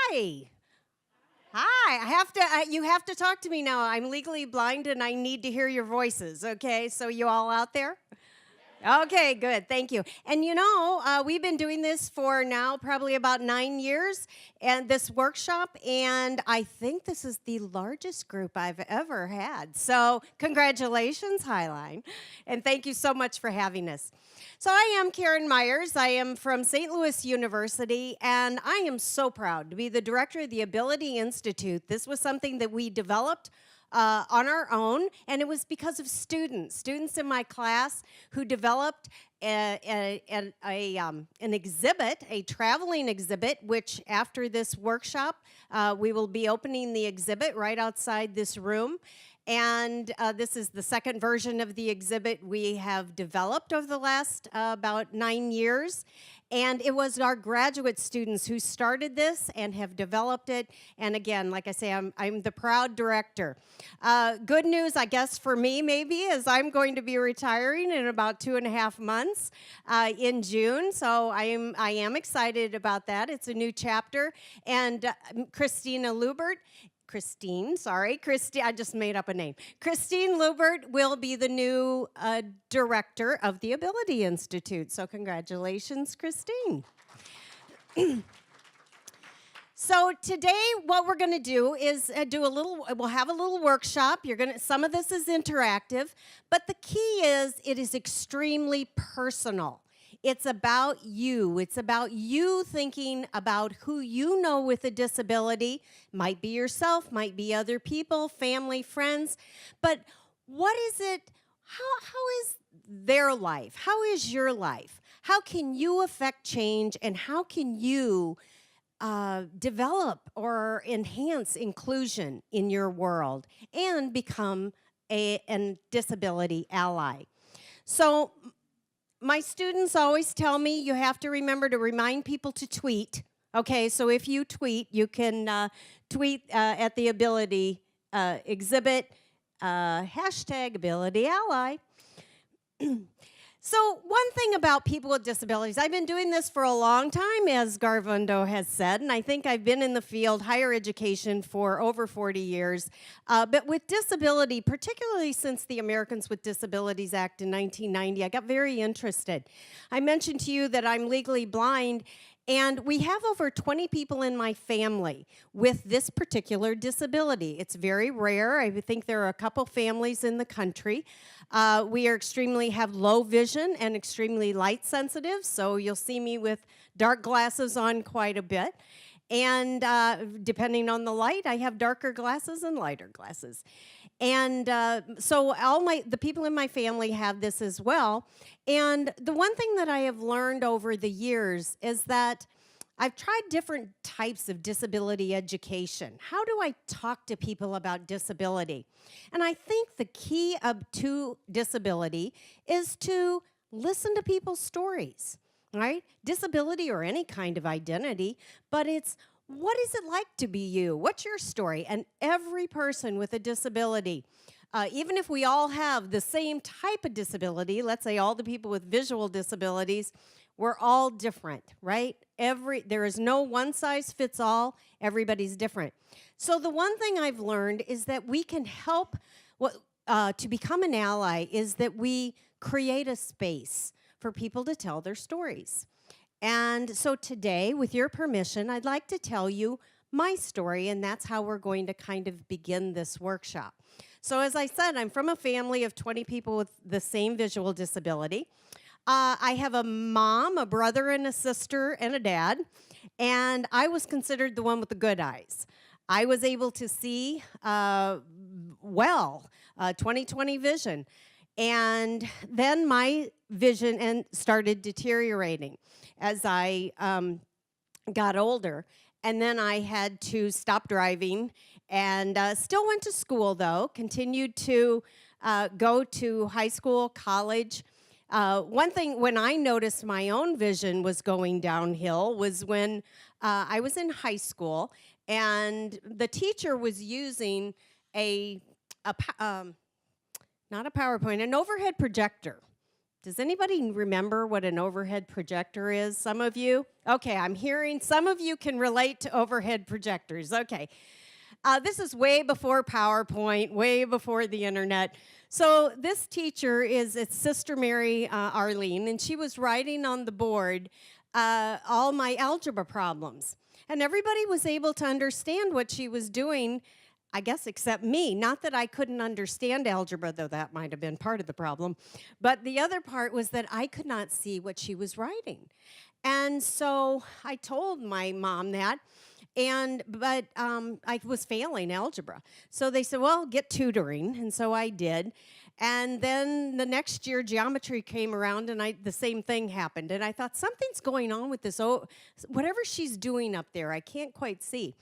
Hi. Hi. You have to talk to me now. I'm legally blind and I need to hear your voices, okay? So you all out there? Okay, good. Thank you. And we've been doing this for now probably about 9 years, and this workshop, and I think this is the largest group I've ever had. So, congratulations, Highline, and thank you so much for having us. So, I am Karen Myers. I am from St. Louis University, and I am so proud to be the director of the Ability Institute. This was something that we developed on our own, and it was because of students in my class who developed an exhibit, a traveling exhibit, which after this workshop, we will be opening the exhibit right outside this room. And this is the second version of the exhibit we have developed over the last about 9 years. And it was our graduate students who started this and have developed it. And again, like I say, I'm the proud director. Good news, I guess, for me maybe, is I'm going to be retiring in about 2.5 months in June. So I am excited about that. It's a new chapter. And Christine, I just made up a name. Christine Lubert will be the new director of the Ability Institute. So congratulations, Christine. So today, what we're going to do is we'll have a little workshop. Some of this is interactive, but the key is it is extremely personal. It's about you. It's about you thinking about who you know with a disability. Might be yourself, might be other people, family, friends. But what is it? How is their life? How is your life? How can you affect change, and how can you develop or enhance inclusion in your world and become a disability ally? So my students always tell me you have to remember to remind people to tweet. Okay, so if you tweet, you can tweet at the Ability exhibit, hashtag Ability Ally. So one thing about people with disabilities, I've been doing this for a long time, as Garvundo has said, and I think I've been in the field, higher education, for over 40 years. But with disability, particularly since the Americans with Disabilities Act in 1990, I got very interested. I mentioned to you that I'm legally blind, and we have over 20 people in my family with this particular disability. It's very rare. I think there are a couple families in the country. We have low vision and extremely light sensitive, so you'll see me with dark glasses on quite a bit. And depending on the light, I have darker glasses and lighter glasses. And so the people in my family have this as well. And the one thing that I have learned over the years is that I've tried different types of disability education. How do I talk to people about disability? And I think the key to disability is to listen to people's stories, right? Disability or any kind of identity, but it's what is it like to be you? What's your story? And every person with a disability, even if we all have the same type of disability, let's say all the people with visual disabilities, we're all different, right? There is no one size fits all. Everybody's different. So the one thing I've learned is that we can help to become an ally is that we create a space for people to tell their stories. And so today, with your permission, I'd like to tell you my story, and that's how we're going to kind of begin this workshop. So as I said, I'm from a family of 20 people with the same visual disability. I have a mom, a brother, and a sister, and a dad, and I was considered the one with the good eyes. I was able to see 20/20 vision, and then my vision started deteriorating as I got older. And then I had to stop driving and still went to school, though, continued to go to high school, college. One thing, when I noticed my own vision was going downhill was when I was in high school, and the teacher was using not a PowerPoint, an overhead projector. Does anybody remember what an overhead projector is? Some of you? Okay, I'm hearing some of you can relate to overhead projectors. Okay. This is way before PowerPoint, way before the internet. So this teacher it's Sister Mary Arlene, and she was writing on the board all my algebra problems. And everybody was able to understand what she was doing, I guess, except me. Not that I couldn't understand algebra, though that might have been part of the problem. But the other part was that I could not see what she was writing. And so I told my mom that. But I was failing algebra. So they said, well, get tutoring. And so I did. And then the next year, geometry came around, and the same thing happened. And I thought, something's going on with this. Oh, whatever she's doing up there, I can't quite see.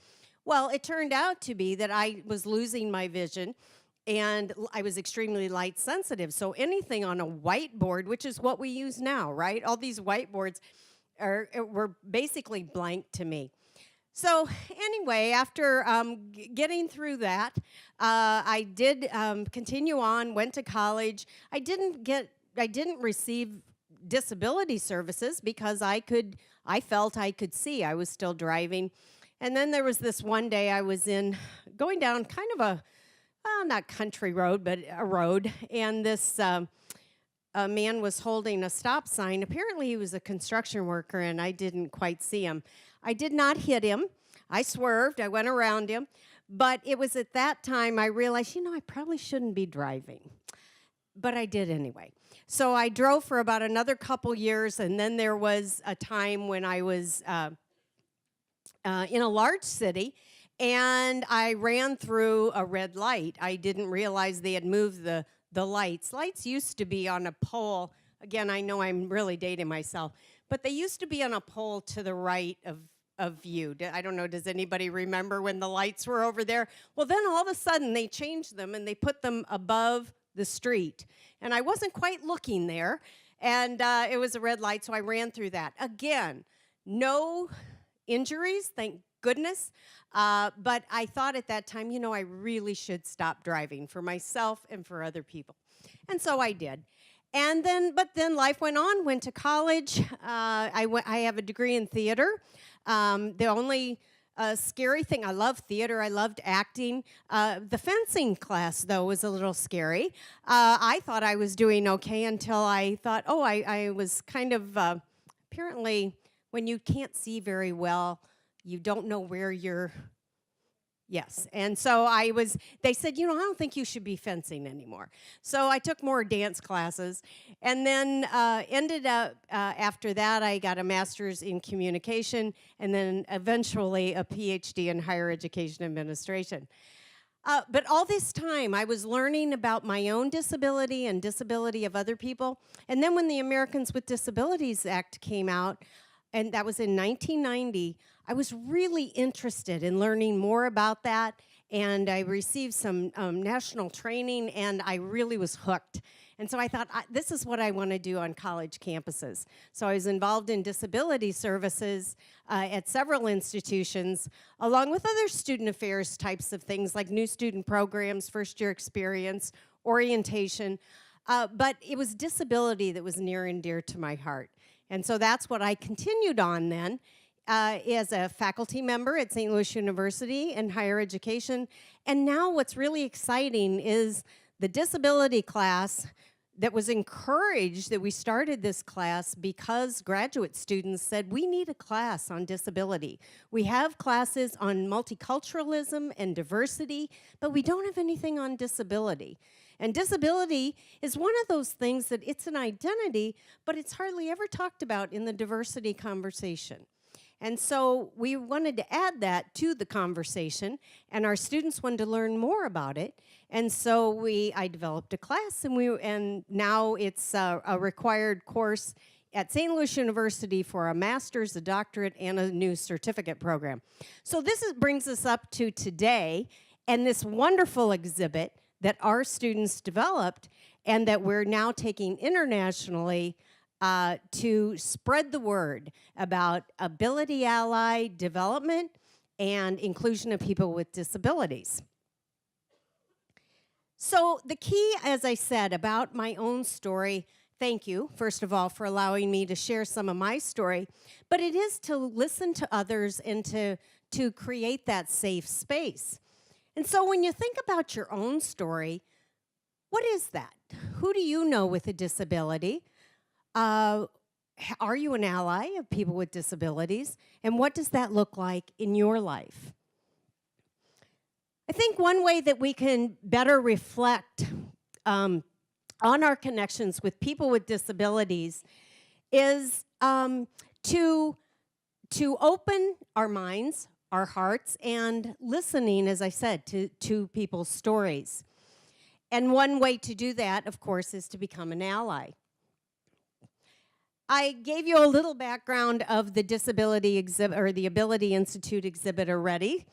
Well, it turned out to be that I was losing my vision, and I was extremely light sensitive. So anything on a whiteboard, which is what we use now, right? All these whiteboards were basically blank to me. So anyway, after getting through that, I did continue on, went to college. I didn't receive disability services because I felt I could see. I was still driving. And then there was this one day I was going down kind of a, not country road, but a road, and this a man was holding a stop sign. Apparently he was a construction worker, and I didn't quite see him. I did not hit him. I swerved. I went around him. But it was at that time I realized, I probably shouldn't be driving. But I did anyway. So I drove for about another couple years, and then there was a time when I was in a large city, and I ran through a red light. I didn't realize they had moved the lights. Lights used to be on a pole. Again, I know I'm really dating myself, but they used to be on a pole to the right of view. I don't know, does anybody remember when the lights were over there? Well, then all of a sudden they changed them and they put them above the street. And I wasn't quite looking there, and it was a red light, so I ran through that. Again, no injuries, thank goodness. But I thought at that time, I really should stop driving for myself and for other people. And so I did. But then life went on, went to college. I have a degree in theater. The only scary thing, I love theater, I loved acting. The fencing class, though, was a little scary. I thought I was doing okay until I thought, I was kind of, apparently, when you can't see very well, you don't know where you're. Yes, and so they said, I don't think you should be fencing anymore. So I took more dance classes, and then ended up, after that, I got a master's in communication, and then eventually a PhD in higher education administration. But all this time, I was learning about my own disability and disability of other people, and then when the Americans with Disabilities Act came out, and that was in 1990, I was really interested in learning more about that, and I received some national training, and I really was hooked. And so I thought, this is what I want to do on college campuses. So I was involved in disability services at several institutions, along with other student affairs types of things like new student programs, first-year experience, orientation. But it was disability that was near and dear to my heart. And so that's what I continued on then as a faculty member at St. Louis University in higher education. And now what's really exciting is the disability class that was encouraged, that we started this class because graduate students said, we need a class on disability. We have classes on multiculturalism and diversity, but we don't have anything on disability. And disability is one of those things that it's an identity, but it's hardly ever talked about in the diversity conversation. And so we wanted to add that to the conversation, and our students wanted to learn more about it. And so I developed a class, and now it's a required course at St. Louis University for a master's, a doctorate, and a new certificate program. So this brings us up to today, and this wonderful exhibit that our students developed and that we're now taking internationally to spread the word about ability ally development and inclusion of people with disabilities. So the key, as I said, about my own story, thank you, first of all, for allowing me to share some of my story, but it is to listen to others and to create that safe space. And so when you think about your own story, what is that? Who do you know with a disability? Are you an ally of people with disabilities? And what does that look like in your life? I think one way that we can better reflect on our connections with people with disabilities is to open our minds, our hearts, and listening, as I said, to people's stories. And one way to do that, of course, is to become an ally. I gave you a little background of the disability exhibit, or the Ability Institute exhibit already.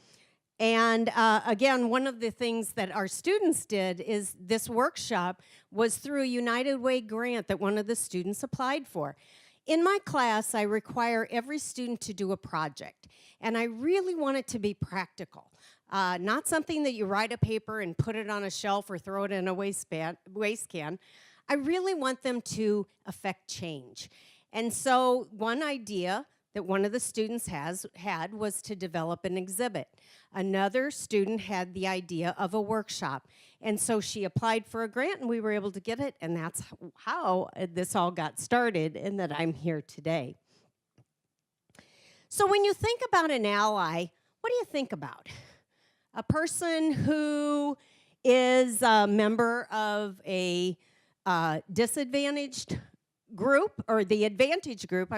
And again, one of the things that our students did is this workshop was through a United Way grant that one of the students applied for. In my class, I require every student to do a project, and I really want it to be practical. Not something that you write a paper and put it on a shelf or throw it in a waste can. I really want them to affect change. And so one idea that one of the students had was to develop an exhibit. Another student had the idea of a workshop. And so she applied for a grant, and we were able to get it, and that's how this all got started and that I'm here today. So when you think about an ally, what do you think about? A person who is a member of a disadvantaged group, or the advantage group,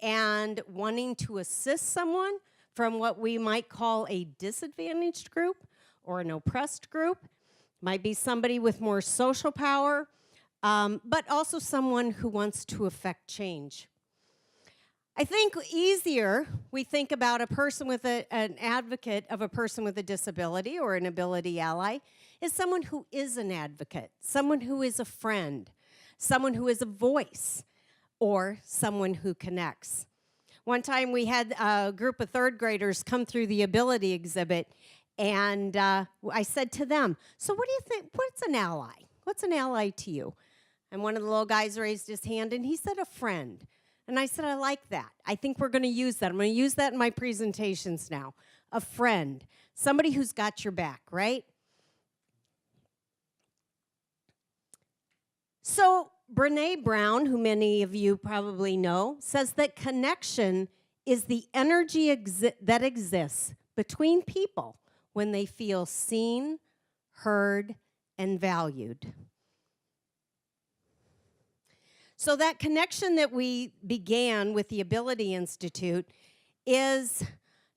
and wanting to assist someone from what we might call a disadvantaged group or an oppressed group. Might be somebody with more social power, but also someone who wants to affect change. I think easier, we think about a person with an advocate of a person with a disability or an ability ally is someone who is an advocate, someone who is a friend, someone who is a voice, or someone who connects. One time we had a group of third graders come through the ability exhibit, and I said to them, so what do you think, what's an ally? What's an ally to you? And one of the little guys raised his hand, and he said a friend. And I said, I like that. I think we're going to use that. I'm going to use that in my presentations now. A friend, somebody who's got your back, right? So Brene Brown, who many of you probably know, says that connection is the energy that exists between people when they feel seen, heard, and valued. So that connection that we began with the Ability Institute is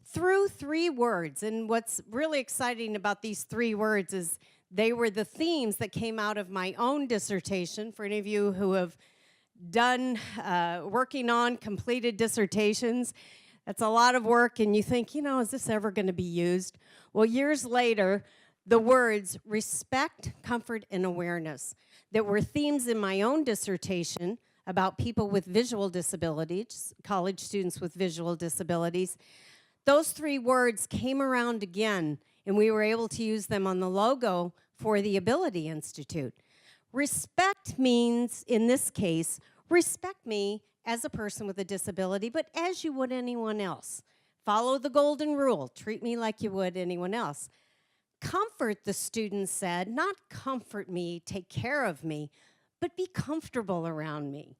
through 3 words. And what's really exciting about these 3 words is they were the themes that came out of my own dissertation. For any of you who have done, working on completed dissertations, that's a lot of work, and you think, is this ever going to be used? Well, years later, the words respect, comfort, and awareness that were themes in my own dissertation about people with visual disabilities, college students with visual disabilities. Those 3 words came around again, and we were able to use them on the logo for the Ability Institute. Respect means, in this case, respect me as a person with a disability, but as you would anyone else. Follow the golden rule. Treat me like you would anyone else. Comfort, the students said, not comfort me, take care of me, but be comfortable around me.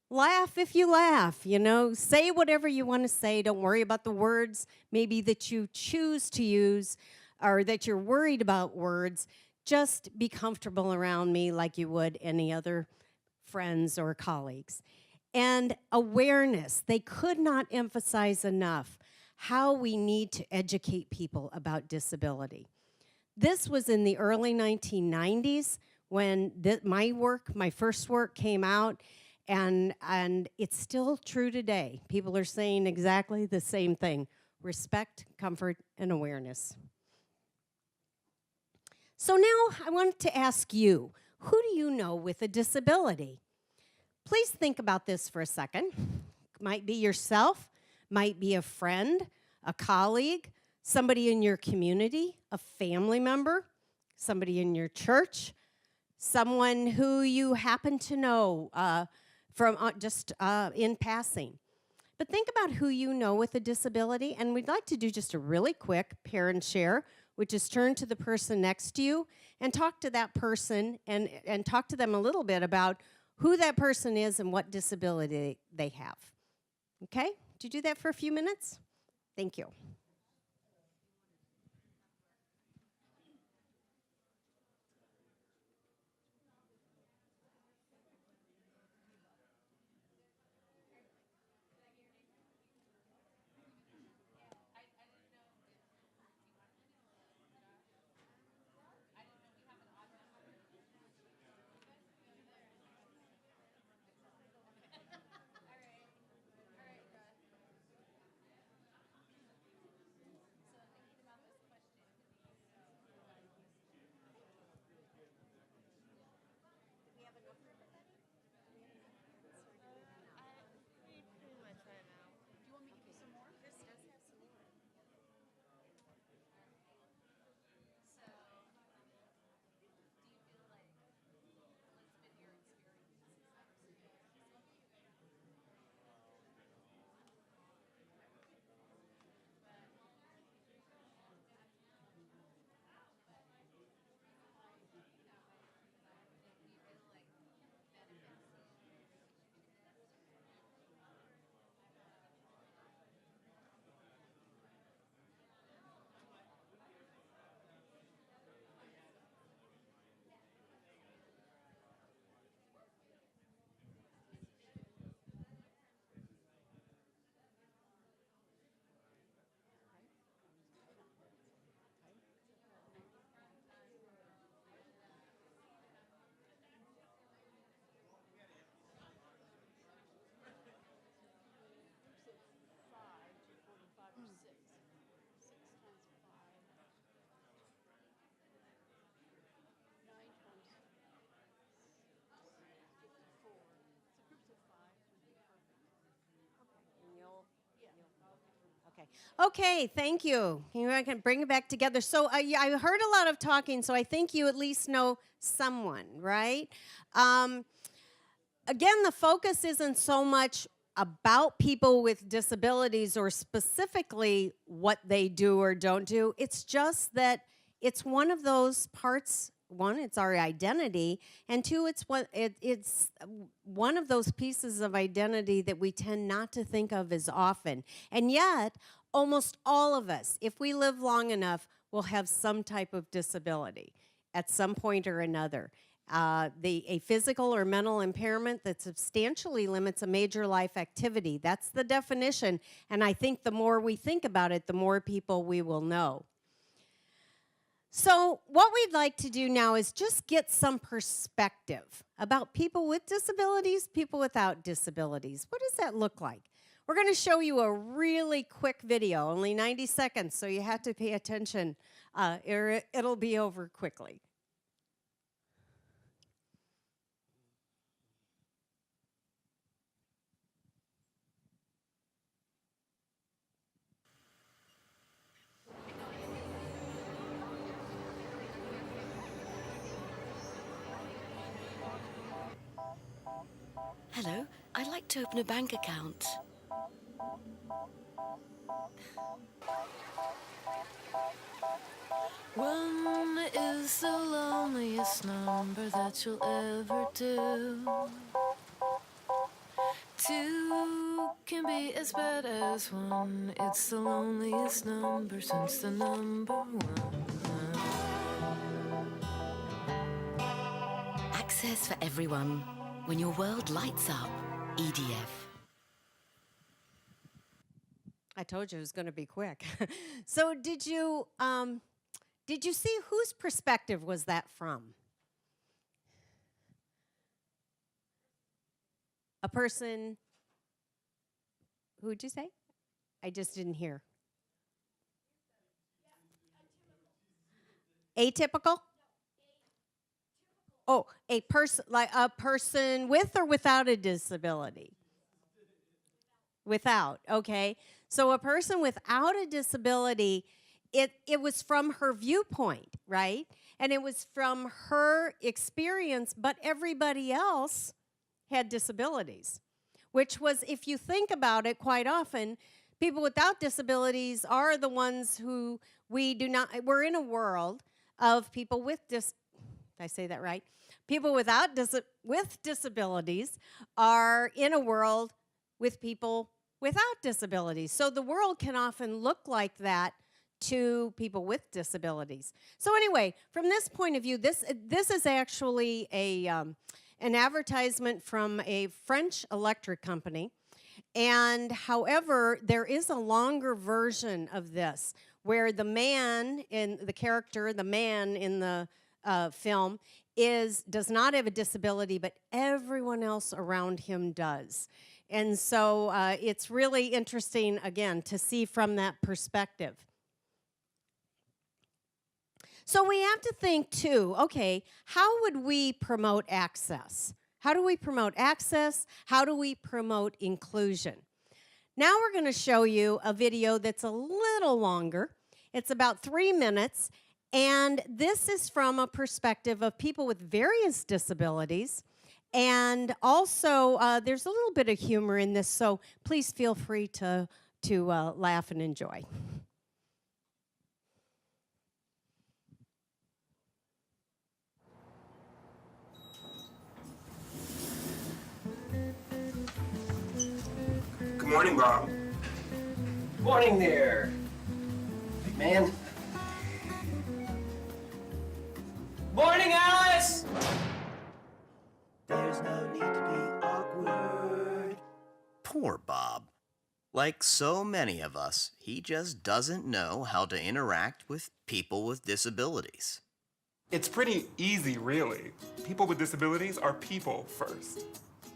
Laugh if you laugh, say whatever you want to say. Don't worry about the words maybe that you choose to use or that you're worried about words. Just be comfortable around me like you would any other friends or colleagues. And awareness, they could not emphasize enough how we need to educate people about disability. This was in the early 1990s when my first work came out, and it's still true today. People are saying exactly the same thing: respect, comfort, and awareness. So now I wanted to ask you, who do you know with a disability? Please think about this for a second. Might be yourself, might be a friend, a colleague, somebody in your community, a family member, somebody in your church, someone who you happen to know from just in passing. But think about who you know with a disability, and we'd like to do just a really quick pair and share, which is turn to the person next to you and talk to that person and talk to them a little bit about who that person is and what disability they have. Okay? Did you do that for a few minutes? Thank you. Okay, thank you. I can bring it back together. So I heard a lot of talking, so I think you at least know someone, right? Um, Again, the focus isn't so much about people with disabilities or specifically what they do or don't do. It's just that it's one of those parts. One, it's our identity, and two, it's one of those pieces of identity that we tend not to think of as often. And yet, almost all of us, if we live long enough, will have some type of disability at some point or another. A physical or mental impairment that substantially limits a major life activity. That's the definition, and I think the more we think about it, the more people we will know. So what we'd like to do now is just get some perspective about people with disabilities, people without disabilities. What does that look like? We're going to show you a really quick video, only 90 seconds, so you have to pay attention, or it'll be over quickly. Hello, I'd like to open a bank account. One is the loneliest number that you'll ever do. Two can be as bad as one. It's the loneliest number since the number one. Access for everyone. When your world lights up, EDF. I told you it was going to be quick. So did you see whose perspective was that from? A person, who'd you say? I just didn't hear. Atypical? Oh, a person with or without a disability? Without, okay. So a person without a disability, it was from her viewpoint, right? And it was from her experience, but everybody else had disabilities, which was, if you think about it, quite often, people without disabilities are the ones who we're in a world of people with did I say that right? People with disabilities are in a world with people without disabilities. So the world can often look like that to people with disabilities. So anyway, from this point of view, this is actually an advertisement from a French electric company. And however, there is a longer version of this where the man in the film does not have a disability, but everyone else around him does. And so it's really interesting, again, to see from that perspective. So we have to think, too, okay, how would we promote access? How do we promote access? How do we promote inclusion? Now we're going to show you a video that's a little longer. It's about 3 minutes, and this is from a perspective of people with various disabilities. And also, there's a little bit of humor in this, so please feel free to laugh and enjoy. Good morning, Bob. Morning there, big man. Morning, Alice! There's no need to be awkward. Poor Bob. Like so many of us, he just doesn't know how to interact with people with disabilities. It's pretty easy, really. People with disabilities are people first.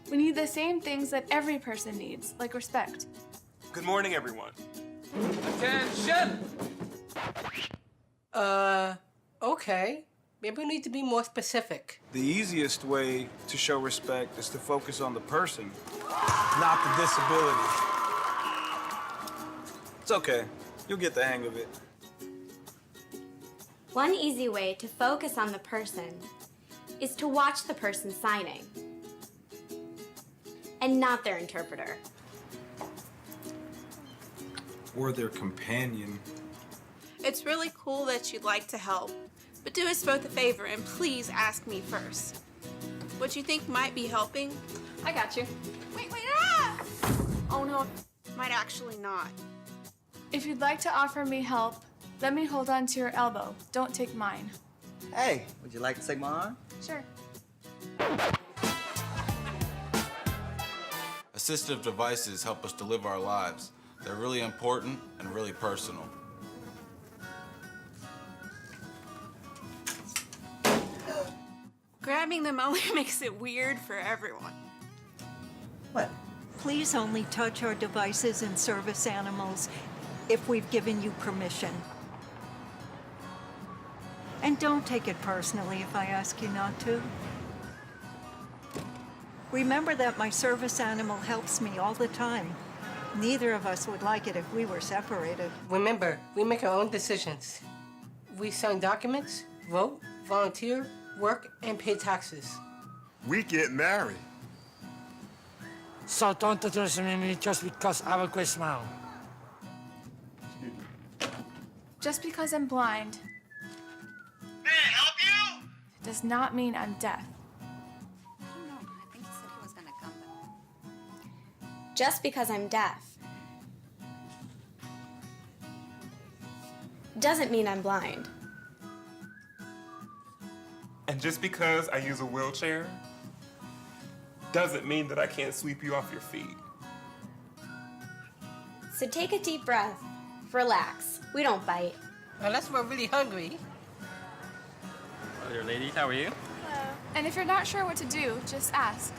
We need the same things that every person needs, like respect. Good morning, everyone. Attention! Okay. Maybe we need to be more specific. The easiest way to show respect is to focus on the person, not the disability. It's okay. You'll get the hang of it. One easy way to focus on the person is to watch the person signing and not their interpreter. Or their companion. It's really cool that you'd like to help, but do us both a favor and please ask me first. What you think might be helping? I got you. Wait, ah! Oh no, might actually not. If you'd like to offer me help, let me hold on to your elbow. Don't take mine. Hey, would you like to take my arm? Sure. Assistive devices help us to live our lives. They're really important and really personal. Grabbing them only makes it weird for everyone. What? Please only touch our devices and service animals if we've given you permission. And don't take it personally if I ask you not to. Remember that my service animal helps me all the time. Neither of us would like it if we were separated. Remember, we make our own decisions. We sign documents, vote, volunteer, work, and pay taxes. We get married. So don't address me just because I have a great smile. Just because I'm blind. May I help you? Does not mean I'm deaf. Just because I'm deaf doesn't mean I'm blind. And just because I use a wheelchair doesn't mean that I can't sweep you off your feet. So take a deep breath. Relax. We don't bite. Unless we're really hungry. Hello there, ladies. How are you? Hello. And if you're not sure what to do, just ask.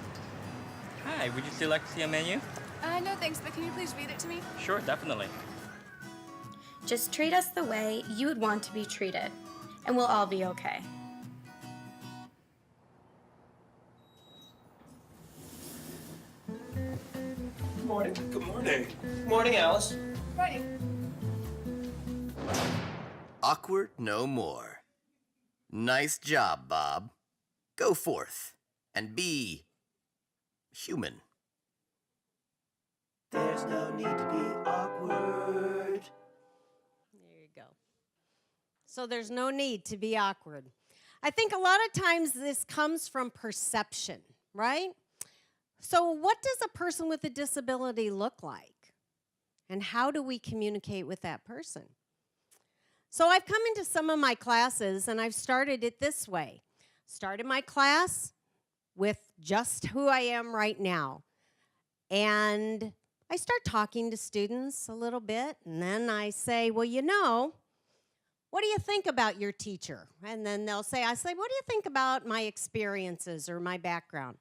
Hi, would you still like to see a menu? No thanks, but can you please read it to me? Sure, definitely. Just treat us the way you would want to be treated, and we'll all be okay. Good morning. Good morning. Morning, Alice. Morning. Awkward no more. Nice job, Bob. Go forth and be human. There's no need to be awkward. There you go. So there's no need to be awkward. I think a lot of times this comes from perception, right? So what does a person with a disability look like? And how do we communicate with that person? So I've come into some of my classes and I've started it this way. Started my class with just who I am right now. And I start talking to students a little bit, and then I say, well, you know, what do you think about your teacher? And then they'll say, what do you think about my experiences or my background?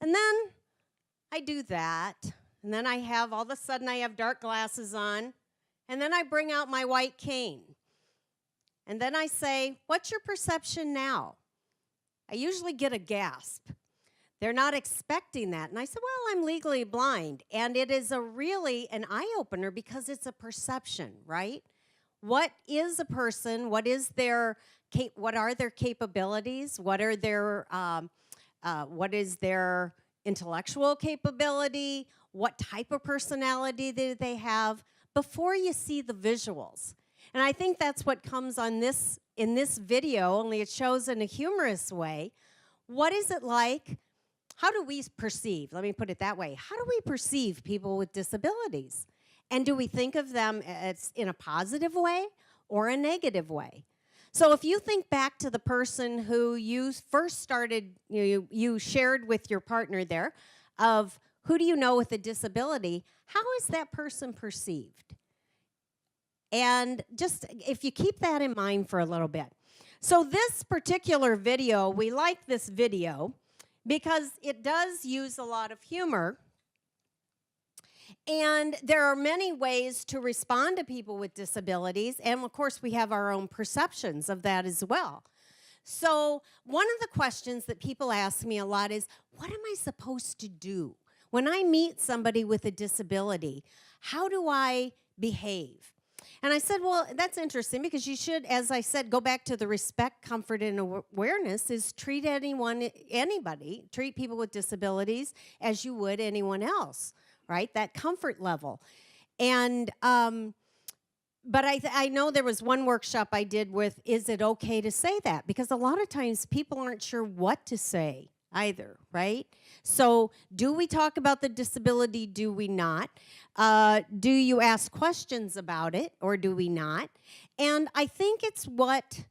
And then I do that, and then all of a sudden I have dark glasses on, and then I bring out my white cane. And then I say, what's your perception now? I usually get a gasp. They're not expecting that. And I said, well, I'm legally blind. And it is really an eye-opener because it's a perception, right? What is a person? What are their capabilities? What is their intellectual capability? What type of personality do they have before you see the visuals? And I think that's what comes in this video, only it shows in a humorous way. What is it like? How do we perceive, let me put it that way, how do we perceive people with disabilities? And do we think of them as in a positive way or a negative way? So if you think back to the person who you first started, you shared with your partner there, of who do you know with a disability, how is that person perceived? And just if you keep that in mind for a little bit. So this particular video, we like this video because it does use a lot of humor. And there are many ways to respond to people with disabilities. And of course, we have our own perceptions of that as well. So one of the questions that people ask me a lot is, what am I supposed to do? When I meet somebody with a disability, how do I behave? And I said, well, that's interesting because you should, as I said, go back to the respect, comfort, and awareness is treat anybody, treat people with disabilities as you would anyone else, right? That comfort level. And, but I know there was one workshop I did with, is it okay to say that? Because a lot of times people aren't sure what to say either, right? So do we talk about the disability? Do we not? Do you ask questions about it or do we not? And I think it's what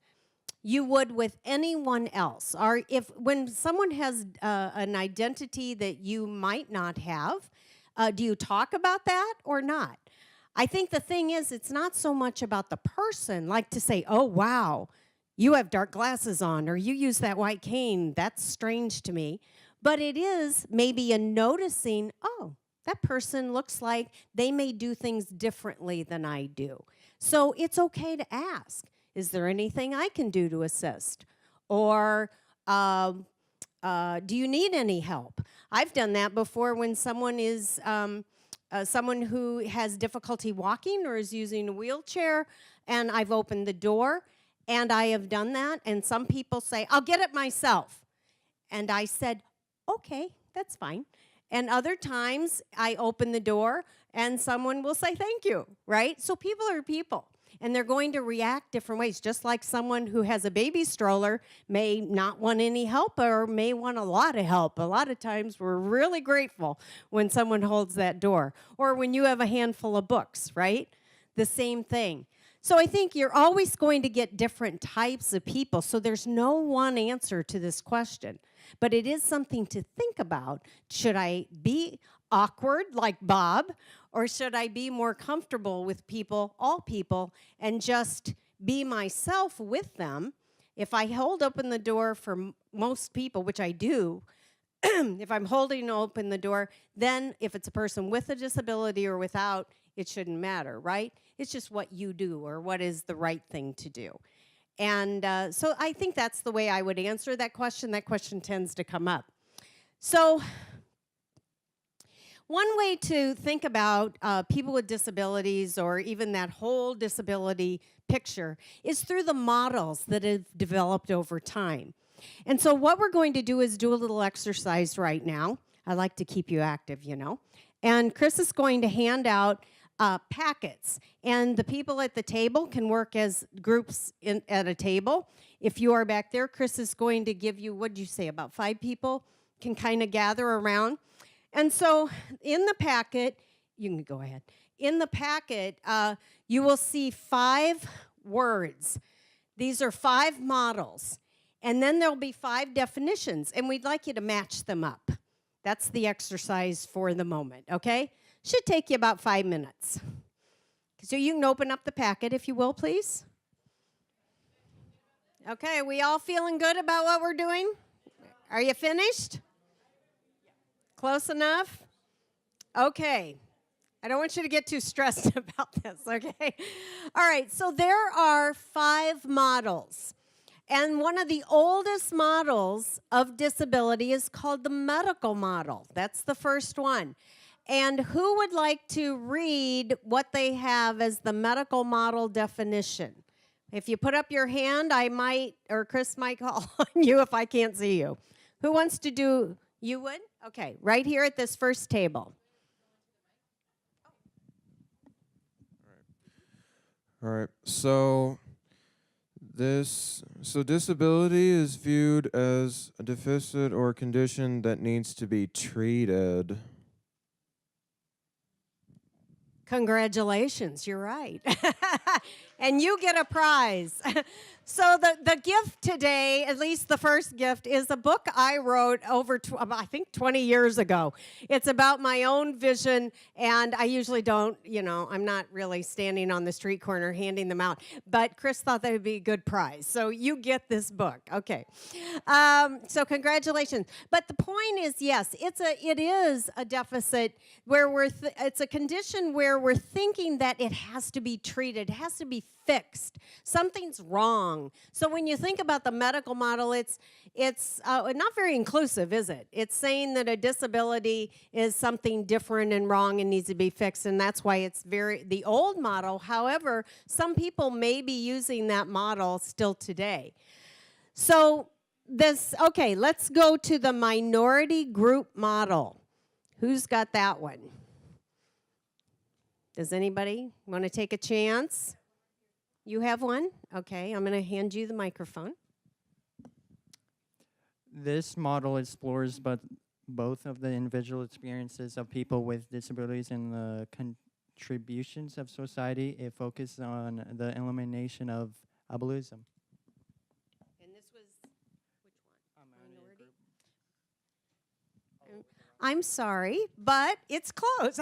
you would with anyone else. Or when someone has an identity that you might not have, do you talk about that or not? I think the thing is, it's not so much about the person, like to say, oh, wow, you have dark glasses on, or you use that white cane, that's strange to me. But it is maybe a noticing, oh, that person looks like they may do things differently than I do. So it's okay to ask, is there anything I can do to assist? Or do you need any help? I've done that before when someone is someone who has difficulty walking or is using a wheelchair, and I've opened the door, and I have done that, and some people say, I'll get it myself. And I said, okay, that's fine. And other times, I open the door, and someone will say thank you, right? So people are people, and they're going to react different ways, just like someone who has a baby stroller may not want any help or may want a lot of help. A lot of times, we're really grateful when someone holds that door. Or when you have a handful of books, right? The same thing. So I think you're always going to get different types of people, so there's no one answer to this question. But it is something to think about. Should I be awkward like Bob, or should I be more comfortable with people, all people, and just be myself with them? If I hold open the door for most people, which I do, if I'm holding open the door, then if it's a person with a disability or without, it shouldn't matter, right? It's just what you do or what is the right thing to do. And so I think that's the way I would answer that question. That question tends to come up. So One way to think about people with disabilities or even that whole disability picture is through the models that have developed over time. And so what we're going to do is do a little exercise right now. I like to keep you active, you know. And Chris is going to hand out packets. And the people at the table can work as groups at a table. If you are back there, Chris is going to give you, what did you say, about 5 people can kind of gather around. And so in the packet, you can go ahead. In the packet, you will see 5 words. These are 5 models. And then there'll be 5 definitions, and we'd like you to match them up. That's the exercise for the moment, okay? Should take you about 5 minutes. So you can open up the packet, if you will, please. Okay, we all feeling good about what we're doing? Are you finished? Close enough? Okay. I don't want you to get too stressed about this, okay? All right, so there are 5 models. And one of the oldest models of disability is called the medical model. That's the first one. And who would like to read what they have as the medical model definition? If you put up your hand, I might, or Chris might call on you if I can't see you. Who wants to do, you would? Okay, right here at this first table. All right, so disability is viewed as a deficit or a condition that needs to be treated. Congratulations, you're right. And you get a prize. So the gift today, at least the first gift, is a book I wrote over, I think 20 years ago. It's about my own vision, and I usually don't, you know, I'm not really standing on the street corner handing them out. But Chris thought that would be a good prize. So you get this book. Okay. So congratulations. But the point is, yes, it is a deficit where it's a condition where we're thinking that it has to be treated, it has to be fixed. Something's wrong. So when you think about the medical model, it's not very inclusive, is it? It's saying that a disability is something different and wrong and needs to be fixed, and that's why it's the old model. However, some people may be using that model still today. So okay, let's go to the minority group model. Who's got that one? Does anybody want to take a chance? You have one? Okay, I'm going to hand you the microphone. This model explores both of the individual experiences of people with disabilities and the contributions of society. It focuses on the elimination of ableism. And this was which one? Minority? I'm sorry, but it's close.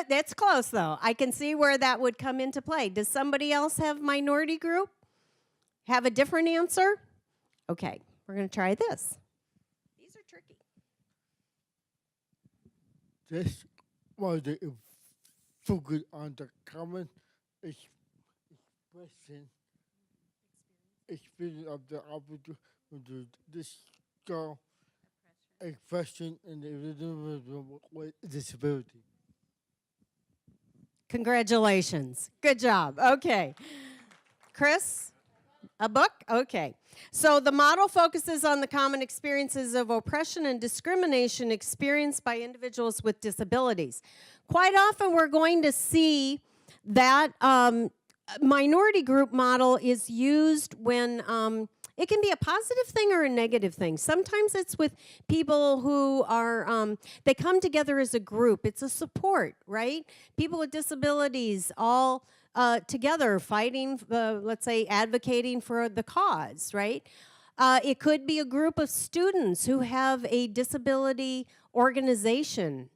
It's close though. I can see where that would come into play. Does somebody else have minority group? Have a different answer? Okay, we're going to try this. These are tricky. This was focus on the common experience of the opportunity to discover expression in the individual with disability. Congratulations. Good job. Okay. Chris, a book? Okay. So the model focuses on the common experiences of oppression and discrimination experienced by individuals with disabilities. Quite often we're going to see that minority group model is used when it can be a positive thing or a negative thing. Sometimes it's with people who are, they come together as a group. It's a support, right? People with disabilities all together fighting, let's say, advocating for the cause, right? It could be a group of students who have a disability organization.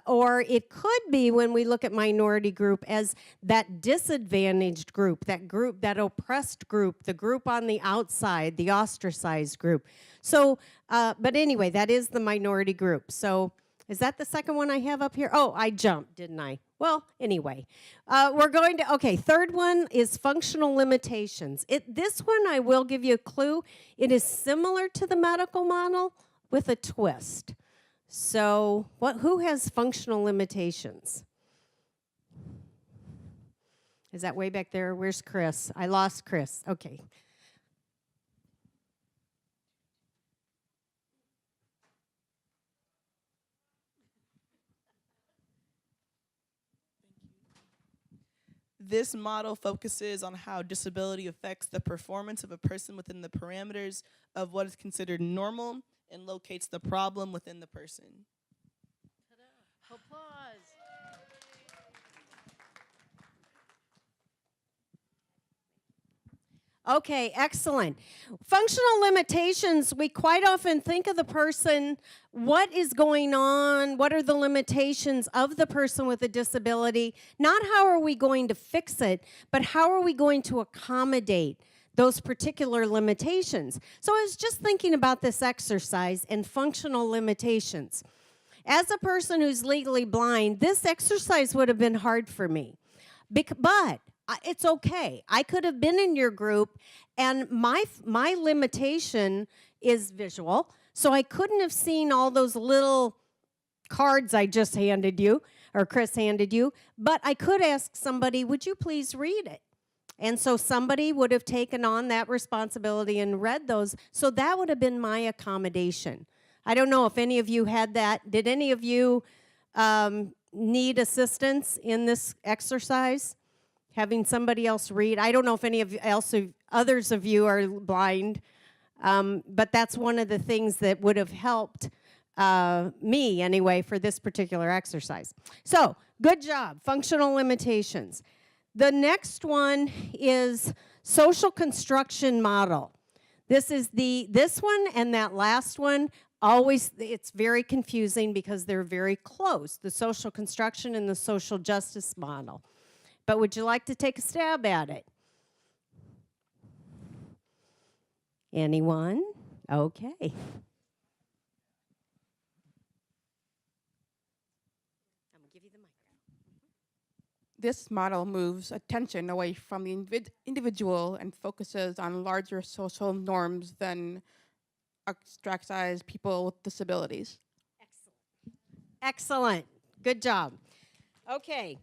Or it could be, when we look at minority group, as that disadvantaged group, that oppressed group, the group on the outside, the ostracized group. So, but anyway, that is the minority group. So is that the second one I have up here? Oh, I jumped, didn't I? Well, anyway, we're going to, okay, third one is functional limitations. This one, I will give you a clue. It is similar to the medical model with a twist. So, who has functional limitations? Is that way back there? Where's Chris? I lost Chris. Okay. This model focuses on how disability affects the performance of a person within the parameters of what is considered normal and locates the problem within the person. Applause. Okay, excellent. Functional limitations, we quite often think of the person, what is going on, what are the limitations of the person with a disability, not how are we going to fix it, but how are we going to accommodate those particular limitations. So I was just thinking about this exercise and functional limitations. As a person who's legally blind, this exercise would have been hard for me. But it's okay. I could have been in your group, and my limitation is visual, so I couldn't have seen all those little cards I just handed you, or Chris handed you, but I could ask somebody, would you please read it? And so somebody would have taken on that responsibility and read those, so that would have been my accommodation. I don't know if any of you had that. Did any of you need assistance in this exercise? Having somebody else read. I don't know if any of others of you are blind, but that's one of the things that would have helped me anyway for this particular exercise. So, good job, functional limitations. The next one is social construction model. This one and that last one, always, it's very confusing because they're very close, the social construction and the social justice model. But would you like to take a stab at it? Anyone? Okay. This model moves attention away from the individual and focuses on larger social norms than ostracized people with disabilities. Excellent. Good job. Okay.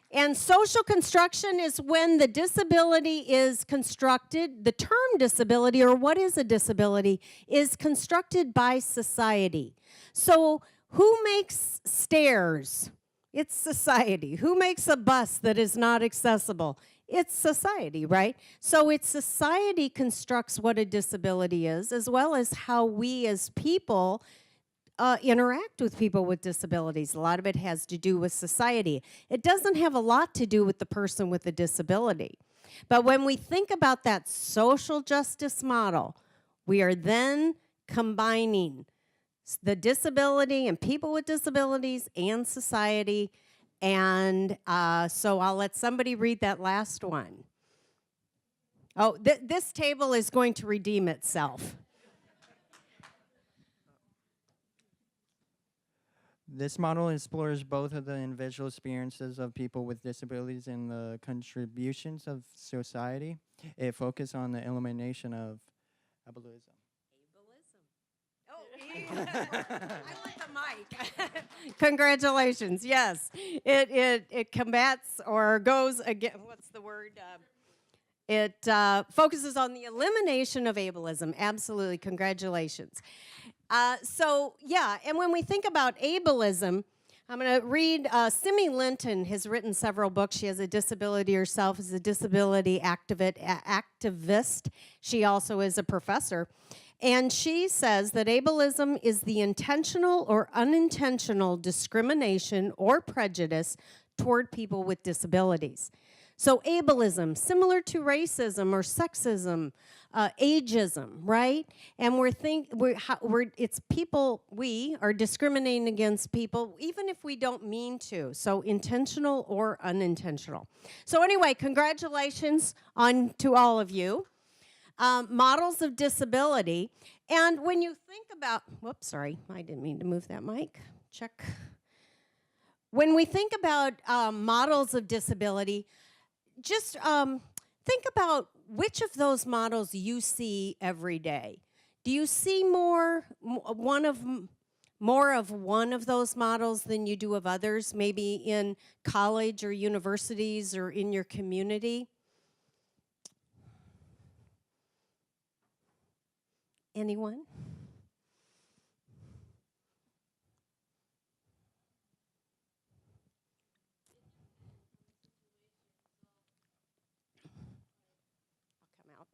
And social construction is when the disability is constructed, the term disability, or what is a disability, is constructed by society. So who makes stairs? It's society. Who makes a bus that is not accessible? It's society, right? So it's society constructs what a disability is, as well as how we as people interact with people with disabilities. A lot of it has to do with society. It doesn't have a lot to do with the person with a disability. But when we think about that social justice model, we are then combining the disability and people with disabilities and society. And so I'll let somebody read that last one. Oh, this table is going to redeem itself. This model explores both of the individual experiences of people with disabilities and the contributions of society. It focuses on the elimination of ableism. I want the mic. Congratulations. Yes, it combats or goes again. What's the word? It focuses on the elimination of ableism. Absolutely. Congratulations. So yeah, and when we think about ableism, I'm going to read. Simi Linton has written several books. She has a disability herself. Is a disability activist. She also is a professor. And she says that ableism is the intentional or unintentional discrimination or prejudice toward people with disabilities. So ableism, similar to racism or sexism, ageism, right? And it's people, we are discriminating against people, even if we don't mean to. So intentional or unintentional. So anyway, congratulations to all of you. Models of disability. And when you think about, whoops, sorry, I didn't mean to move that mic. Check. When we think about models of disability, just think about which of those models you see every day. Do you see more, one of more of one of those models than you do of others, maybe in college or universities or in your community? Anyone?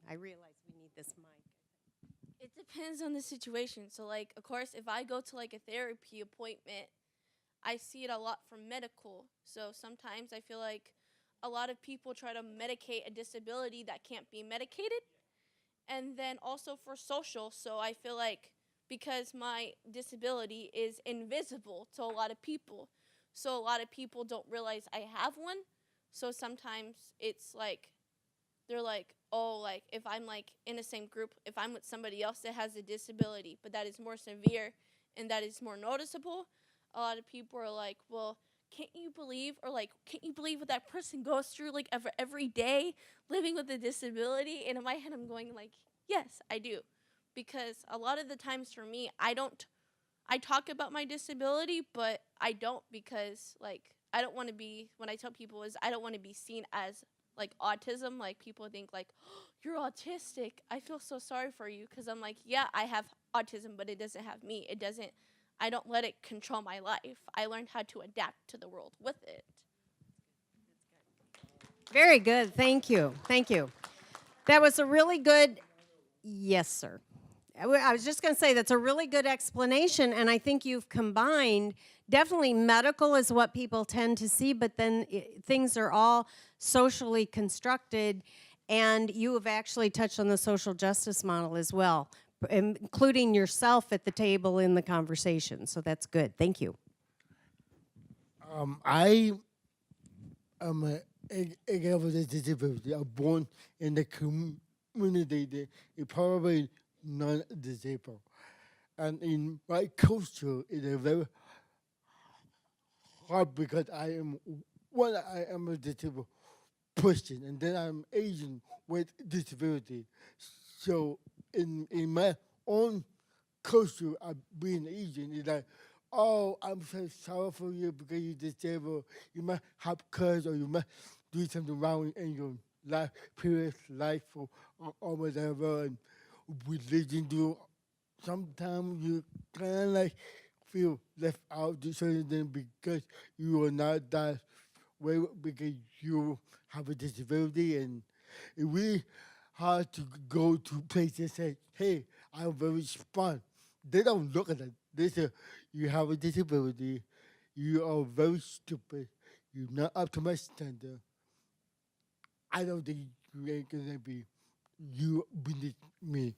I realize we need this mic. It depends on the situation. So, like, of course, if I go to like a therapy appointment, I see it a lot from medical. So sometimes I feel like a lot of people try to medicate a disability that can't be medicated. And then also for social, so I feel like because my disability is invisible to a lot of people, so a lot of people don't realize I have one. So sometimes it's like they're like, oh, like if I'm like in the same group, if I'm with somebody else that has a disability, but that is more severe and that is more noticeable, a lot of people are like, well, can't you believe what that person goes through like every day living with a disability? And in my head I'm going like, yes, I do. Because a lot of the times for me, I talk about my disability, but I don't, because like I don't want to be, when I tell people is I don't want to be seen as like autism. Like people think like, oh, you're autistic. I feel so sorry for you, because I'm like, yeah, I have autism, but it doesn't have me. I don't let it control my life. I learned how to adapt to the world with it. Very good. Thank you. Thank you. That was a really good, yes, sir. I was just going to say that's a really good explanation, and I think you've combined, definitely medical is what people tend to see, but then things are all socially constructed, and you have actually touched on the social justice model as well, including yourself at the table in the conversation. So that's good. Thank you. I am a with a disability. I'm born in the community that is probably non-disabled. And in my culture, it is very hard because I am a disabled person, and then I'm Asian with disability. So in my own culture of being Asian, it's like, oh, I'm so sorry for you because you're disabled. You might have cause, or you might do something wrong in your life, previous life, or whatever. And religion do. Sometimes you kind of like feel left out to certain things because you are not that way, because you have a disability, and it's really hard to go to places and say, hey, I'm very smart. They don't look at that. They say, you have a disability, you are very stupid, you're not up to my standard. I don't think you ain't gonna be you beneath me.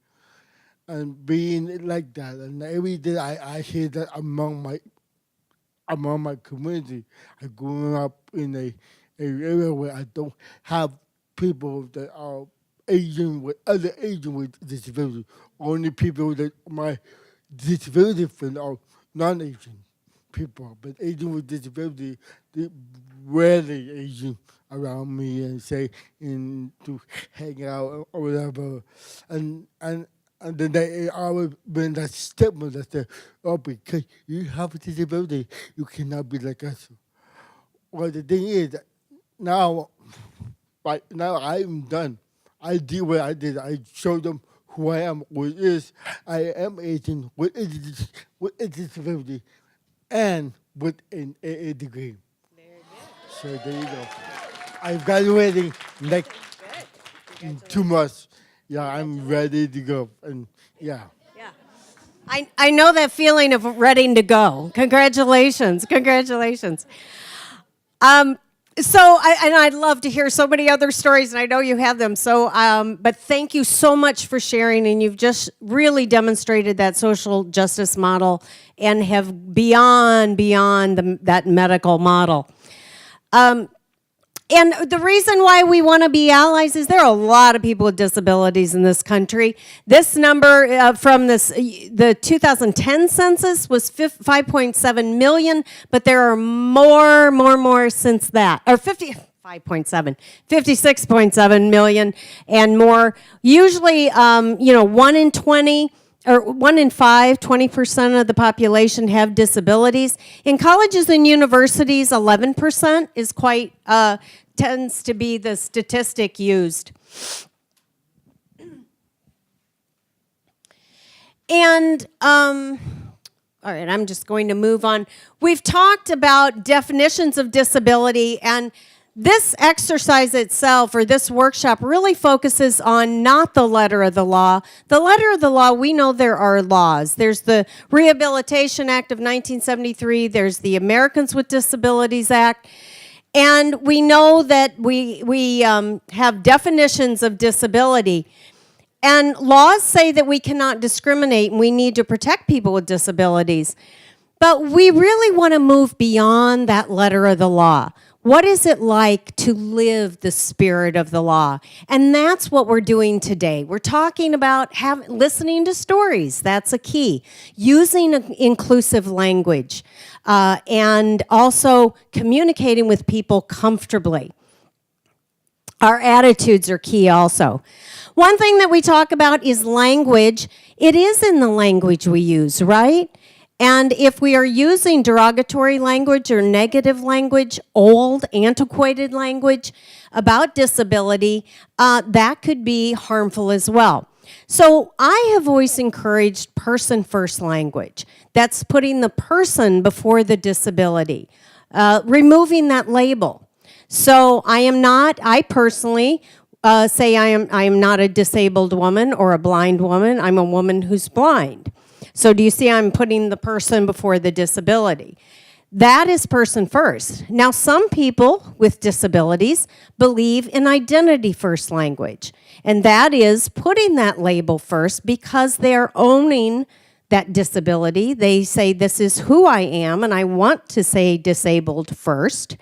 And being like that, and every day I hear that among my community. I grew up in a area where I don't have people that are Asian with other Asian with disability. Only people that my disability friends are non-Asian people, but Asian with disability, they rarely Asian around me and say to hang out or whatever, and then they always been that stigma that said, oh, because you have a disability, you cannot be like us. Well, the thing is, that now I'm done. I did what I did. I showed them who I am, which is I am Asian with a disability and with an AA degree. So there you go. I'm graduating next 2 months. Yeah, I'm ready to go. And yeah. I know that feeling of ready to go. Congratulations. Congratulations. I'd love to hear so many other stories, and I know you have them. So, but thank you so much for sharing, and you've just really demonstrated that social justice model and have beyond that medical model. And the reason why we want to be allies is there are a lot of people with disabilities in this country. This number from the 2010 census was 5.7 million, but there are more since that, or 56.7 million and more. Usually, 1 in 20 or 1 in 5, 20% of the population have disabilities. In colleges and universities, 11% is quite, tends to be the statistic used. And, all right, I'm just going to move on. We've talked about definitions of disability, and this exercise itself, or this workshop, really focuses on not the letter of the law. The letter of the law, we know there are laws. There's the Rehabilitation Act of 1973. There's the Americans with Disabilities Act. And we know that we have definitions of disability. And laws say that we cannot discriminate and we need to protect people with disabilities. But we really want to move beyond that letter of the law. What is it like to live the spirit of the law? And that's what we're doing today. We're talking about listening to stories. That's a key. Using inclusive language and also communicating with people comfortably. Our attitudes are key also. One thing that we talk about is language. It is in the language we use, right? And if we are using derogatory language or negative language, old, antiquated language about disability, that could be harmful as well. So I have always encouraged person-first language. That's putting the person before the disability, removing that label. So I personally say I am not a disabled woman or a blind woman. I'm a woman who's blind. So do you see I'm putting the person before the disability? That is person first. Now, some people with disabilities believe in identity first language, and that is putting that label first because they're owning that disability. They say, this is who I am, and I want to say disabled first.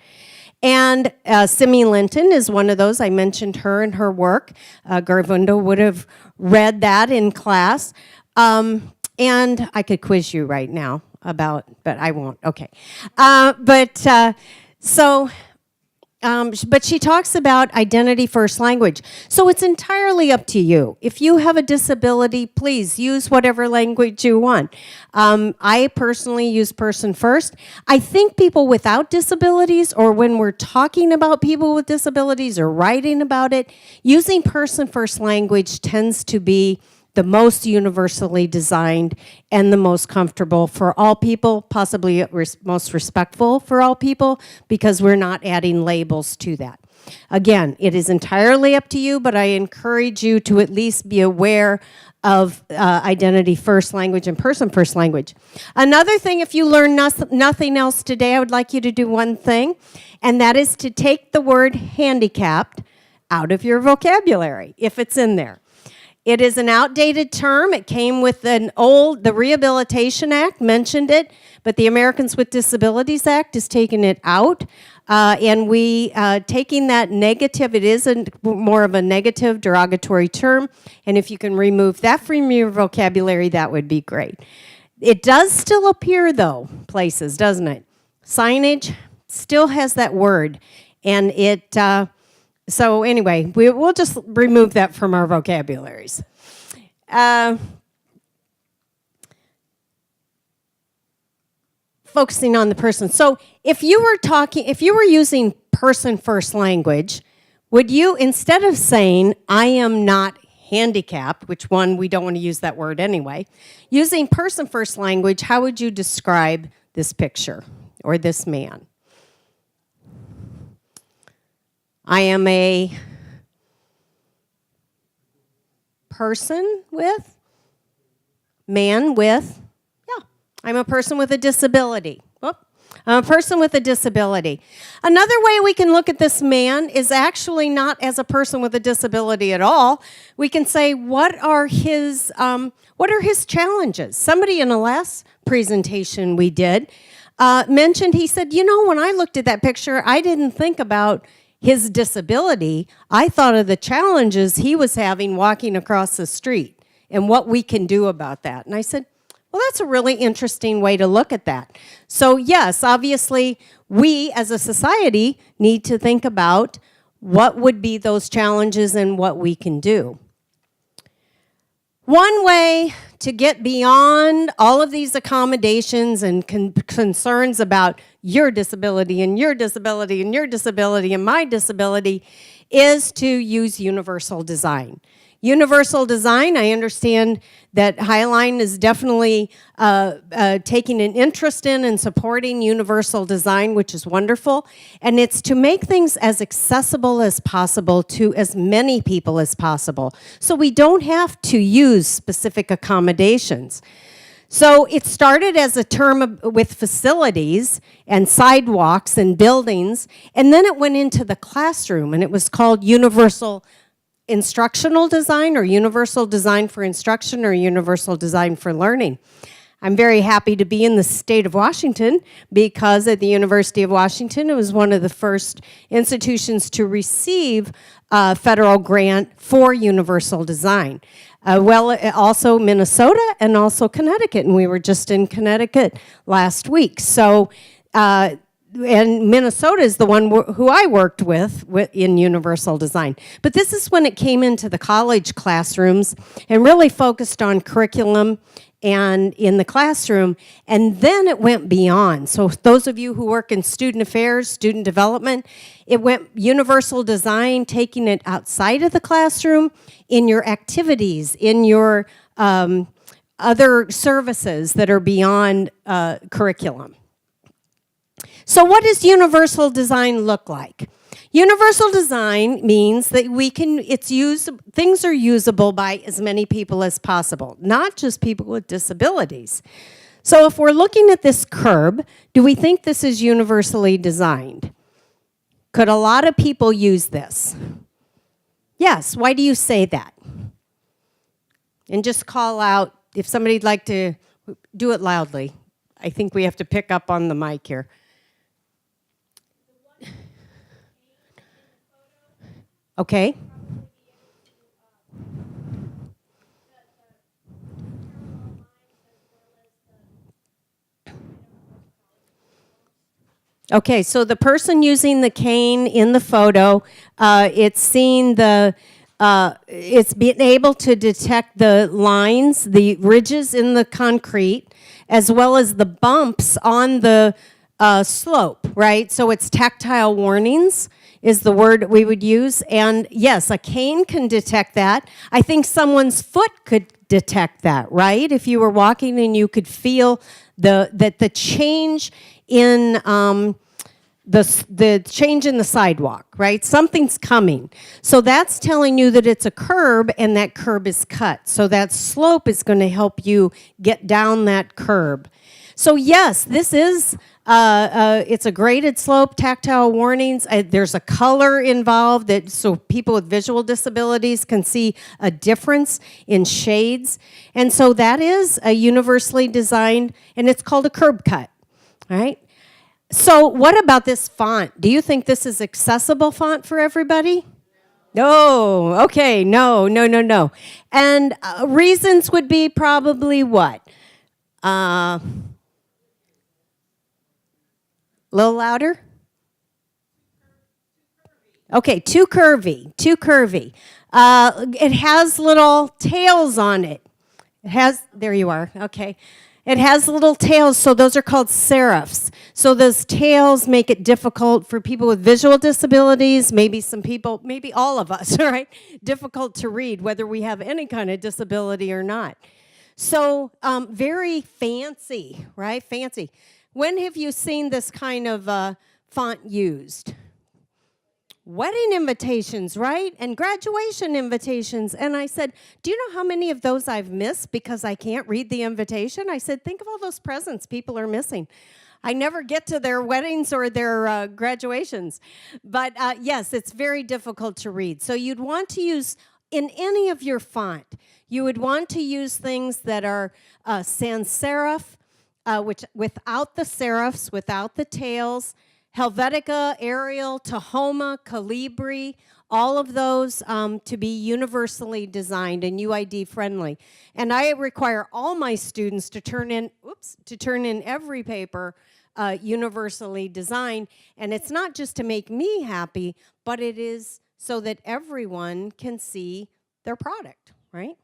And Simi Linton is one of those. I mentioned her and her work. Garvundo would have read that in class. And I could quiz you right now about, but I won't. Okay. But she talks about identity first language. So it's entirely up to you. If you have a disability, please use whatever language you want. I personally use person first. I think people without disabilities, or when we're talking about people with disabilities or writing about it, using person first language tends to be the most universally designed and the most comfortable for all people, possibly most respectful for all people, because we're not adding labels to that. Again, it is entirely up to you, but I encourage you to at least be aware of identity first language and person first language. Another thing, if you learn nothing else today, I would like you to do one thing, and that is to take the word handicapped out of your vocabulary, if it's in there. It is an outdated term. It came with the Rehabilitation Act mentioned it, but the Americans with Disabilities Act is taking it out. And taking that negative, it is more of a negative, derogatory term. And if you can remove that from your vocabulary, that would be great. It does still appear, though, places, doesn't it? Signage still has that word. And so anyway, we'll just remove that from our vocabularies. Focusing on the person. So if you were using person-first language, would you, instead of saying, I am not handicapped, which one, we don't want to use that word anyway, using person-first language, how would you describe this picture or this man? I am a person with, man with, yeah, I'm a person with a disability. I'm a person with a disability. Another way we can look at this man is actually not as a person with a disability at all. We can say, what are his challenges? Somebody in the last presentation we did mentioned, he said, you know, when I looked at that picture, I didn't think about his disability. I thought of the challenges he was having walking across the street and what we can do about that. And I said, well, that's a really interesting way to look at that. So yes, obviously, we as a society need to think about what would be those challenges and what we can do. One way to get beyond all of these accommodations and concerns about your disability and your disability and your disability and my disability is to use universal design. Universal design, I understand that Highline is definitely taking an interest in and supporting universal design, which is wonderful. And it's to make things as accessible as possible to as many people as possible. So we don't have to use specific accommodations. So it started as a term with facilities and sidewalks and buildings, and then it went into the classroom, and it was called universal instructional design, or universal design for instruction, or universal design for learning. I'm very happy to be in the state of Washington because at the University of Washington, it was one of the first institutions to receive a federal grant for universal design. Also Minnesota and also Connecticut, and we were just in Connecticut last week. So, and Minnesota is the one who I worked with in universal design. But this is when it came into the college classrooms and really focused on curriculum and in the classroom, and then it went beyond. So those of you who work in student affairs, student development, it went universal design, taking it outside of the classroom in your activities, in your other services that are beyond curriculum. So what does universal design look like? Universal design means that things are usable by as many people as possible, not just people with disabilities. So if we're looking at this curb, do we think this is universally designed? Could a lot of people use this? Yes, why do you say that? And just call out, if somebody'd like to do it loudly. I think we have to pick up on the mic here. Okay. Okay, so the person using the cane in the photo, it's being able to detect the lines, the ridges in the concrete, as well as the bumps on the slope, right? So it's tactile warnings is the word we would use. And yes, a cane can detect that. I think someone's foot could detect that, right? If you were walking and you could feel the change in the change in the sidewalk, right? Something's coming. So that's telling you that it's a curb and that curb is cut. So that slope is going to help you get down that curb. So yes, this is it's a graded slope, tactile warnings. There's a color involved so people with visual disabilities can see a difference in shades. And so that is a universally designed, and it's called a curb cut, all right? So what about this font? Do you think this is accessible font for everybody? No, okay, no. And reasons would be probably what? A little louder? Okay, too curvy. It has little tails on it. There you are, okay. It has little tails, so those are called serifs. So those tails make it difficult for people with visual disabilities, maybe some people, maybe all of us, right? Difficult to read, whether we have any kind of disability or not. So very fancy, right? Fancy. When have you seen this kind of font used? Wedding invitations, right? And graduation invitations. And I said, do you know how many of those I've missed because I can't read the invitation? I said, think of all those presents people are missing. I never get to their weddings or their graduations. But yes, it's very difficult to read. So you'd want to use, in any of your font, you would want to use things that are sans serif, which without the serifs, without the tails, Helvetica, Arial, Tahoma, Calibri, all of those to be universally designed and UID friendly. And I require all my students to turn in every paper universally designed. And it's not just to make me happy, but it is so that everyone can see their product, right?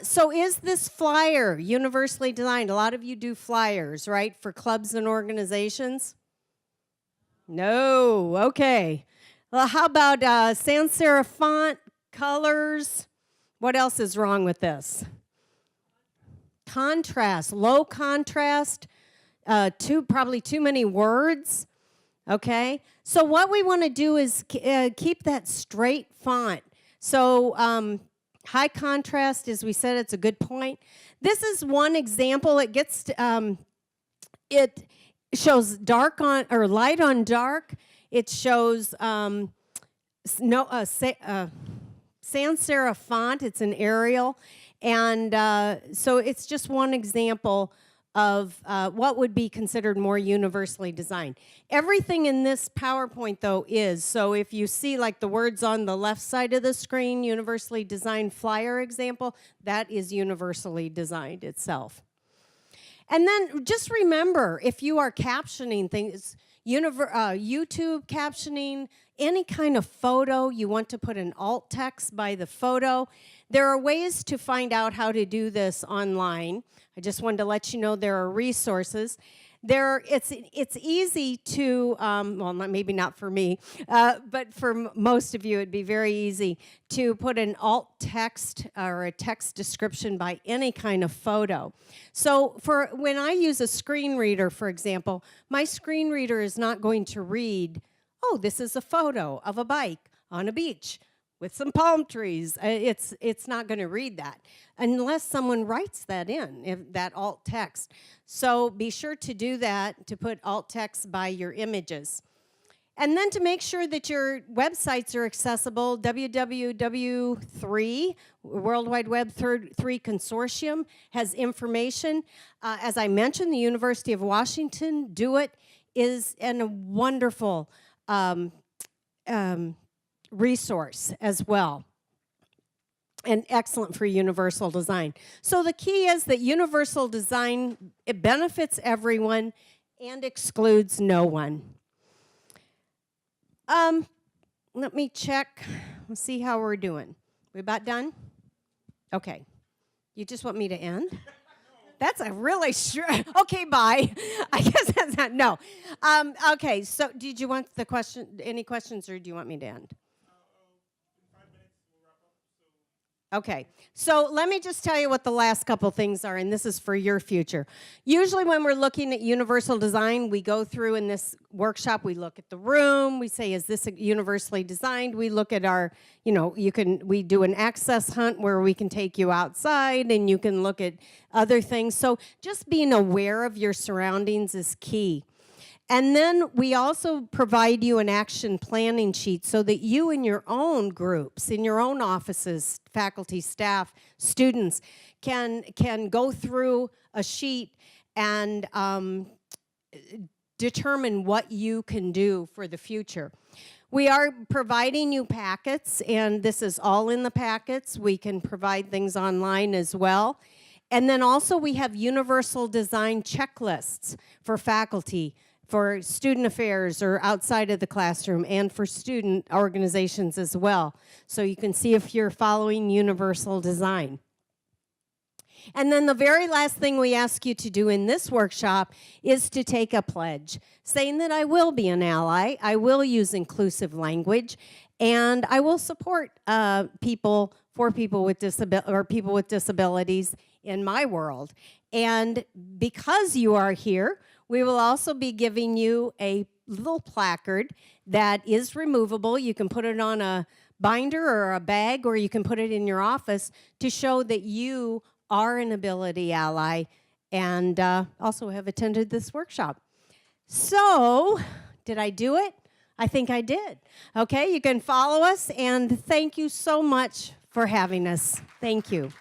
So is this flyer universally designed? A lot of you do flyers, right, for clubs and organizations? No, okay. Well, how about sans serif font, colors? What else is wrong with this? Contrast, low contrast, probably too many words, okay? So what we want to do is keep that straight font. So high contrast, as we said, it's a good point. This is one example. It gets it shows dark on or light on dark. It shows sans serif font. It's an Arial, and so it's just one example of what would be considered more universally designed. Everything in this PowerPoint, though, is. So if you see like the words on the left side of the screen, universally designed flyer example, that is universally designed itself. And then just remember, if you are captioning things, YouTube captioning, any kind of photo, you want to put an alt text by the photo. There are ways to find out how to do this online. I just wanted to let you know there are resources. It's easy to, well, maybe not for me, but for most of you, it'd be very easy to put an alt text or a text description by any kind of photo. So for when I use a screen reader, for example, my screen reader is not going to read, oh, this is a photo of a bike on a beach with some palm trees. It's not going to read that unless someone writes that in, that alt text. So be sure to do that, to put alt text by your images. And then to make sure that your websites are accessible, WWW3, World Wide Web 3 Consortium, has information. As I mentioned, the University of Washington, Do It, is a wonderful resource as well, and excellent for universal design. So the key is that universal design, it benefits everyone and excludes no one. Let me check. Let's see how we're doing. We about done? Okay. You just want me to end? That's a really okay, bye. I guess that's not, no. Okay, so did you want any questions, or do you want me to end? Okay, so let me just tell you what the last couple things are, and this is for your future. Usually when we're looking at universal design, we go through in this workshop, we look at the room, we say, is this universally designed? We look at our, we do an access hunt where we can take you outside and you can look at other things. So just being aware of your surroundings is key. And then we also provide you an action planning sheet so that you in your own groups, in your own offices, faculty, staff, students, can go through a sheet and determine what you can do for the future. We are providing you packets, and this is all in the packets. We can provide things online as well. And then also we have universal design checklists for faculty, for student affairs or outside of the classroom, and for student organizations as well. So you can see if you're following universal design. And then the very last thing we ask you to do in this workshop is to take a pledge, saying that I will be an ally, I will use inclusive language, and I will support people with disabilities in my world. And because you are here, we will also be giving you a little placard that is removable. You can put it on a binder or a bag, or you can put it in your office to show that you are an ability ally and also have attended this workshop. So, did I do it? I think I did. Okay, you can follow us, and thank you so much for having us. Thank you.